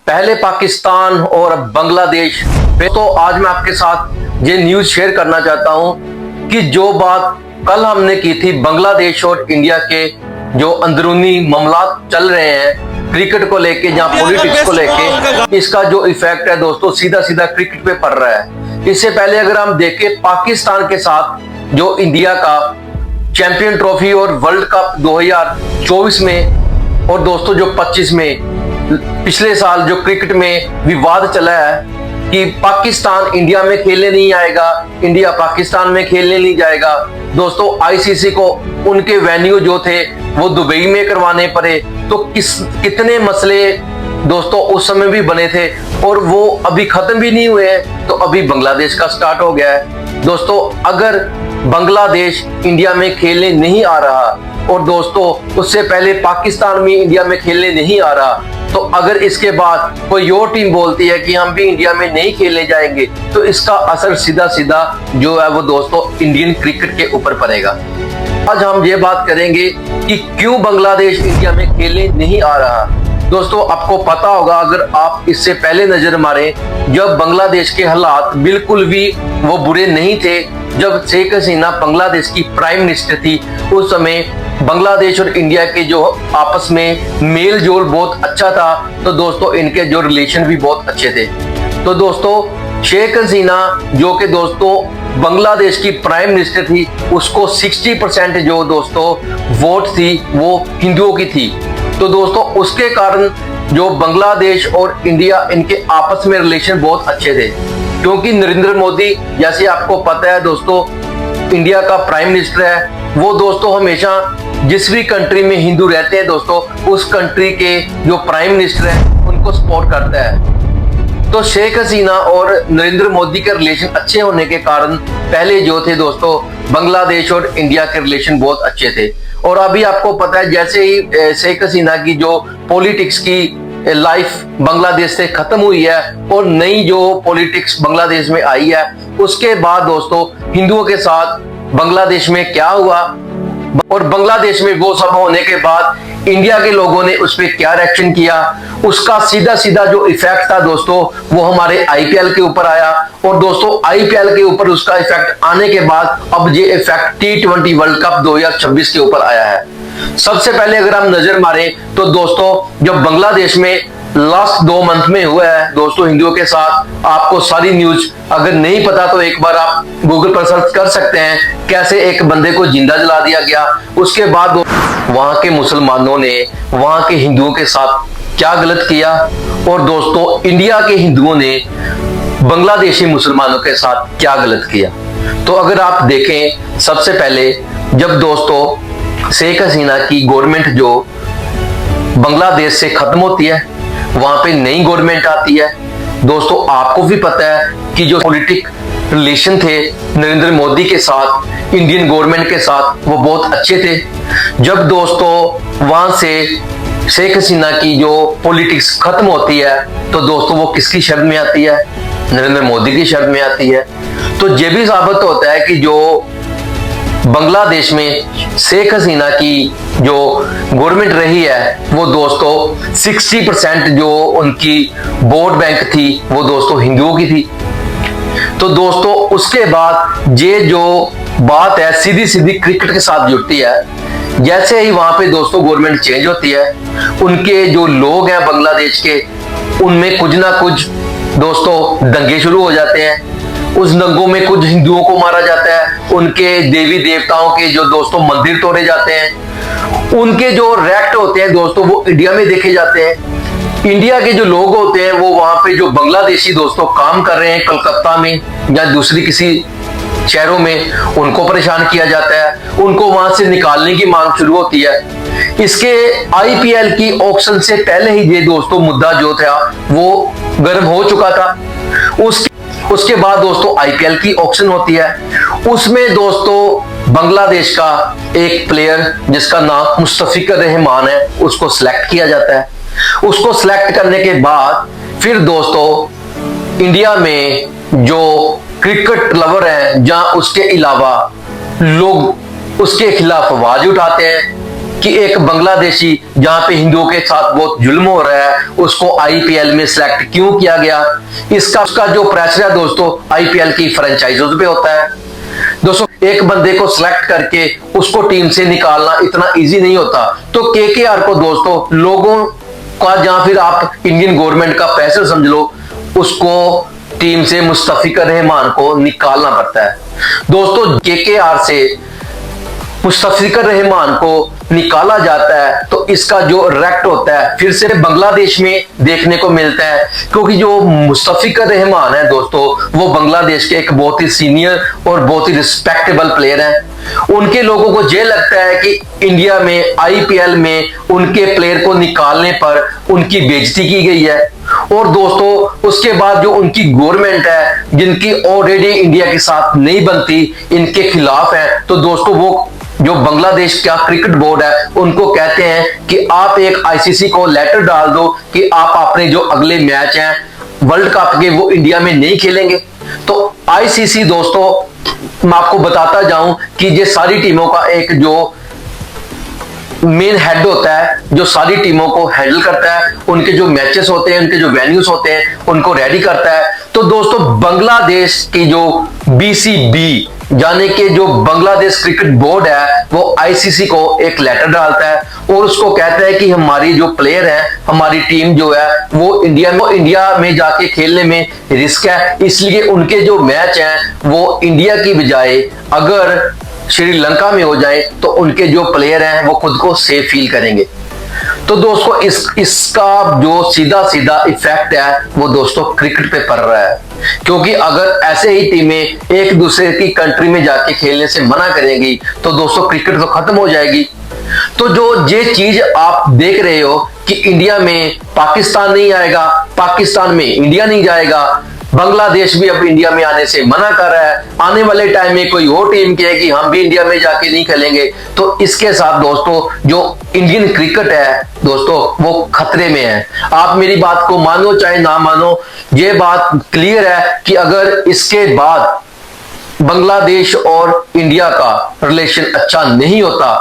पहले पाकिस्तान और अब बांग्लादेश। तो आज मैं आपके साथ ये न्यूज शेयर करना चाहता हूं कि जो बात कल हमने की थी बांग्लादेश और इंडिया के जो अंदरूनी मामलात चल रहे हैं क्रिकेट को लेके या पॉलिटिक्स को लेके, इसका जो इफेक्ट है दोस्तों सीधा सीधा क्रिकेट पे पड़ रहा है। इससे पहले अगर हम देखें पाकिस्तान के साथ जो इंडिया का चैंपियन ट्रॉफी और वर्ल्ड कप 2024 में और दोस्तों जो 25 में पिछले साल जो क्रिकेट में विवाद चला है कि पाकिस्तान इंडिया में खेलने नहीं आएगा, इंडिया पाकिस्तान में खेलने नहीं जाएगा। दोस्तों आईसीसी को उनके वेन्यू जो थे वो दुबई में करवाने पड़े, तो कितने मसले दोस्तों उस समय भी बने थे और वो अभी खत्म भी नहीं हुए हैं। तो अभी बांग्लादेश का स्टार्ट हो गया है। दोस्तों अगर बांग्लादेश इंडिया में खेलने नहीं आ रहा और दोस्तों उससे पहले पाकिस्तान में इंडिया में खेलने नहीं आ रहा, तो अगर इसके बाद कोई और टीम बोलती है कि हम भी इंडिया में नहीं खेलने जाएंगे, तो इसका असर सीधा सीधा जो है वो दोस्तों इंडियन क्रिकेट के ऊपर पड़ेगा। आज हम ये बात करेंगे कि क्यों बांग्लादेश इंडिया में खेलने नहीं आ रहा। दोस्तों आपको पता होगा, अगर आप इससे पहले नजर मारें, जब बांग्लादेश के हालात बिल्कुल भी वो बुरे नहीं थे, जब शेख हसीना बांग्लादेश की प्राइम मिनिस्टर थी, उस समय बांग्लादेश और इंडिया के जो आपस में मेल जोल बहुत अच्छा था। तो दोस्तों इनके जो रिलेशन भी बहुत अच्छे थे। तो दोस्तों शेख हसीना जो कि दोस्तों बांग्लादेश की प्राइम मिनिस्टर थी, उसको 60% जो दोस्तों वोट थी वो हिंदुओं की थी। तो दोस्तों उसके कारण जो बांग्लादेश और इंडिया इनके आपस में रिलेशन बहुत अच्छे थे, क्योंकि नरेंद्र मोदी जैसे आपको पता है दोस्तों इंडिया का प्राइम मिनिस्टर है, वो दोस्तों हमेशा जिस भी कंट्री में हिंदू रहते हैं दोस्तों उस कंट्री के जो प्राइम मिनिस्टर है उनको सपोर्ट करता है। तो शेख हसीना और नरेंद्र मोदी के रिलेशन अच्छे होने के कारण पहले जो थे दोस्तों बांग्लादेश और इंडिया के रिलेशन बहुत अच्छे थे। और अभी आपको पता है जैसे ही शेख हसीना की जो पॉलिटिक्स की लाइफ बांग्लादेश से खत्म हुई है और नई जो पॉलिटिक्स बांग्लादेश में आई है, उसके बाद दोस्तों हिंदुओं के साथ बांग्लादेश में क्या हुआ और बांग्लादेश में वो सब होने के बाद इंडिया के लोगों ने उस पर क्या रिएक्शन किया, उसका सीधा सीधा जो इफेक्ट था दोस्तों वो हमारे आईपीएल के ऊपर आया। और दोस्तों आईपीएल के ऊपर उसका इफेक्ट आने के बाद अब ये इफेक्ट T20 वर्ल्ड कप 2026 के ऊपर आया है। सबसे पहले अगर हम नजर मारें तो दोस्तों जब बांग्लादेश में लास्ट 2 मंथ में हुआ है दोस्तों हिंदुओं के साथ, आपको सारी न्यूज अगर नहीं पता तो एक बार आप गूगल पर सर्च कर सकते हैं कैसे एक बंदे को जिंदा जला दिया गया। उसके बाद वहां के मुसलमानों ने वहां के हिंदुओं के साथ क्या गलत किया और दोस्तों इंडिया के हिंदुओं ने बांग्लादेशी मुसलमानों के साथ क्या गलत किया। तो अगर आप देखें सबसे पहले जब दोस्तों शेख हसीना की गवर्नमेंट जो बांग्लादेश से खत्म होती है, वहां पे नई गवर्नमेंट आती है। दोस्तों आपको भी पता है कि जो पॉलिटिक रिलेशन थे नरेंद्र मोदी के साथ इंडियन गवर्नमेंट के साथ वो बहुत अच्छे थे। जब दोस्तों वहां से शेख हसीना की जो पॉलिटिक्स खत्म होती है तो दोस्तों वो किसकी शर्त में आती है, नरेंद्र मोदी की शर्त में आती है। तो ये भी साबित होता है कि जो बांग्लादेश में शेख हसीना की जो गवर्नमेंट रही है वो दोस्तों 60% जो उनकी वोट बैंक थी वो दोस्तों हिंदुओं की थी। तो दोस्तों उसके बाद ये जो बात है सीधी सीधी क्रिकेट के साथ जुड़ती है। जैसे ही वहां पे दोस्तों गवर्नमेंट चेंज होती है, उनके जो लोग हैं बांग्लादेश के, उनमें कुछ ना कुछ दोस्तों दंगे शुरू हो जाते हैं। उस दंगों में कुछ हिंदुओं को मारा जाता है, उनके देवी देवताओं के जो दोस्तों मंदिर तोड़े जाते हैं, उनके जो रैक्ट होते हैं दोस्तों वो इंडिया में देखे जाते हैं। इंडिया के जो लोग होते हैं वो वहां पे जो बांग्लादेशी दोस्तों काम कर रहे हैं कलकत्ता में या दूसरी किसी शहरों में, उनको परेशान किया जाता है, उनको वहां से निकालने की मांग शुरू होती है। इसके आईपीएल की ऑक्शन से पहले ही ये दोस्तों मुद्दा जो था वो गर्म हो चुका था। उसके बाद दोस्तों आईपीएल की ऑक्शन होती है, उसमें दोस्तों बांग्लादेश का एक प्लेयर जिसका नाम मुस्तफिजुर रहमान है उसको सिलेक्ट किया जाता है। उसको सिलेक्ट करने के बाद फिर दोस्तों इंडिया में जो क्रिकेट लवर है जहां उसके अलावा लोग उसके खिलाफ आवाज उठाते हैं कि एक बांग्लादेशी जहां पे हिंदुओं के साथ बहुत जुल्म हो रहा है उसको आईपीएल में सिलेक्ट क्यों किया गया। उसका जो प्रेशर है दोस्तों आईपीएल की फ्रेंचाइजों पे होता है। दोस्तों एक बंदे को सिलेक्ट करके उसको टीम से निकालना इतना इजी नहीं होता। तो केकेआर को दोस्तों लोगों का या फिर आप इंडियन गवर्नमेंट का प्रेशर समझ लो, उसको टीम से मुस्तफिजुर रहमान को निकालना पड़ता है। दोस्तों केकेआर से मुस्तफिजुर रहमान को निकाला जाता है तो इसका जो रेक्ट होता है फिर से बांग्लादेश में देखने को मिलता है, क्योंकि जो मुस्तफिजुर रहमान है दोस्तों वो बांग्लादेश के एक बहुत ही सीनियर और बहुत ही रिस्पेक्टेबल प्लेयर हैं। उनके लोगों को ये लगता है कि इंडिया में आईपीएल में उनके प्लेयर को निकालने पर उनकी बेइज्जती की गई है। और दोस्तों उसके बाद जो उनकी गवर्नमेंट है जिनकी ऑलरेडी इंडिया के साथ नहीं बनती, इनके खिलाफ है, तो दोस्तों वो जो बांग्लादेश का क्रिकेट बोर्ड है उनको कहते हैं कि आप एक आईसीसी को लेटर डाल दो कि आप अपने जो अगले मैच हैं वर्ल्ड कप के वो इंडिया में नहीं खेलेंगे। तो आईसीसी दोस्तों मैं आपको बताता जाऊं कि ये सारी टीमों का एक जो मेन हेड होता है जो सारी टीमों को हैंडल करता है, उनके जो मैचेस होते हैं उनके जो वेन्यूज होते हैं उनको रेडी करता है। तो दोस्तों बांग्लादेश की जो बीसीबी यानी कि जो बांग्लादेश क्रिकेट बोर्ड है वो आईसीसी को एक लेटर डालता है और उसको कहता है कि हमारी जो प्लेयर है, हमारी टीम जो है वो इंडिया में जाके खेलने में रिस्क है, इसलिए उनके जो मैच हैं वो इंडिया की बजाय अगर श्रीलंका में हो जाए तो उनके जो प्लेयर हैं वो खुद को सेफ फील करेंगे। तो दोस्तों इसका जो सीधा सीधा इफेक्ट है वो दोस्तों क्रिकेट पे पड़ रहा है, क्योंकि अगर ऐसे ही टीमें एक दूसरे की कंट्री में जाके खेलने से मना करेंगी तो दोस्तों क्रिकेट तो खत्म हो जाएगी। तो जो ये चीज आप देख रहे हो कि इंडिया में पाकिस्तान नहीं आएगा, पाकिस्तान में इंडिया नहीं जाएगा, बांग्लादेश भी अब इंडिया में आने से मना कर रहा है, आने वाले टाइम में कोई और टीम कहेगी हम भी इंडिया में जाके नहीं खेलेंगे, तो इसके साथ दोस्तों जो इंडियन क्रिकेट है दोस्तों वो खतरे में है। आप मेरी बात को मानो चाहे ना मानो, ये बात क्लियर है कि अगर इसके बाद बांग्लादेश और इंडिया का रिलेशन अच्छा नहीं होता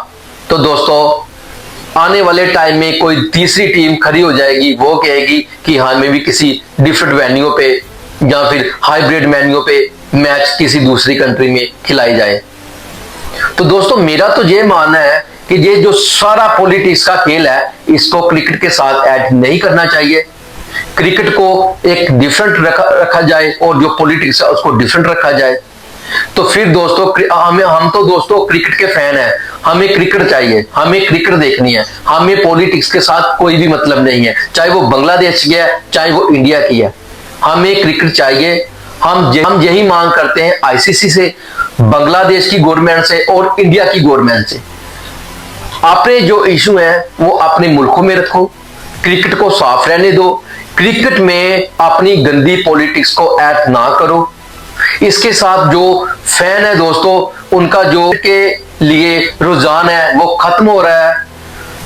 तो दोस्तों आने वाले टाइम में कोई तीसरी टीम खड़ी हो जाएगी, वो कहेगी कि हाँ हमें भी किसी डिफरेंट वेन्यू पे या फिर हाइब्रिड मेन्यू पे मैच किसी दूसरी कंट्री में खिलाई जाए। तो दोस्तों मेरा तो ये मानना है कि ये जो सारा पॉलिटिक्स का खेल है इसको क्रिकेट के साथ ऐड नहीं करना चाहिए। क्रिकेट को एक डिफरेंट रखा जाए और जो पॉलिटिक्स है उसको डिफरेंट रखा जाए। तो फिर दोस्तों हम तो दोस्तों क्रिकेट के फैन हैं, हमें क्रिकेट चाहिए, हमें क्रिकेट देखनी है, हमें पॉलिटिक्स के साथ कोई भी मतलब नहीं है, चाहे वो बांग्लादेश की है चाहे वो इंडिया की है, हमें क्रिकेट चाहिए। हम यही मांग करते हैं आईसीसी से, बांग्लादेश की गवर्नमेंट से और इंडिया की गवर्नमेंट से। अपने जो इशू है वो अपने मुल्कों में रखो, क्रिकेट को साफ रहने दो, क्रिकेट में अपनी गंदी पॉलिटिक्स को ऐड ना करो। इसके साथ जो फैन है दोस्तों उनका जो के लिए रुझान है वो खत्म हो रहा है।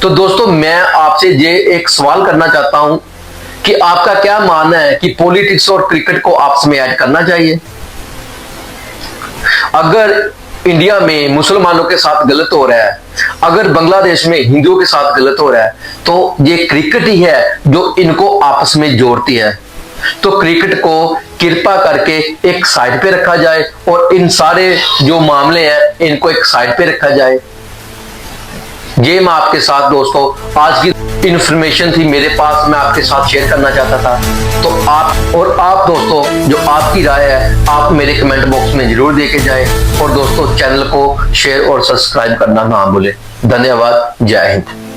तो दोस्तों मैं आपसे ये एक सवाल करना चाहता हूं कि आपका क्या मानना है कि पॉलिटिक्स और क्रिकेट को आपस में ऐड करना चाहिए। अगर इंडिया में मुसलमानों के साथ गलत हो रहा है, अगर बांग्लादेश में हिंदुओं के साथ गलत हो रहा है, तो ये क्रिकेट ही है जो इनको आपस में जोड़ती है। तो क्रिकेट को कृपा करके एक साइड पे रखा जाए और इन सारे जो मामले हैं इनको एक साइड पे रखा जाए। ये मैं आपके साथ दोस्तों आज की इंफॉर्मेशन थी मेरे पास, मैं आपके साथ शेयर करना चाहता था। तो आप दोस्तों जो आपकी राय है आप मेरे कमेंट बॉक्स में जरूर देके जाएं और दोस्तों चैनल को शेयर और सब्सक्राइब करना ना भूलें। धन्यवाद, जय हिंद।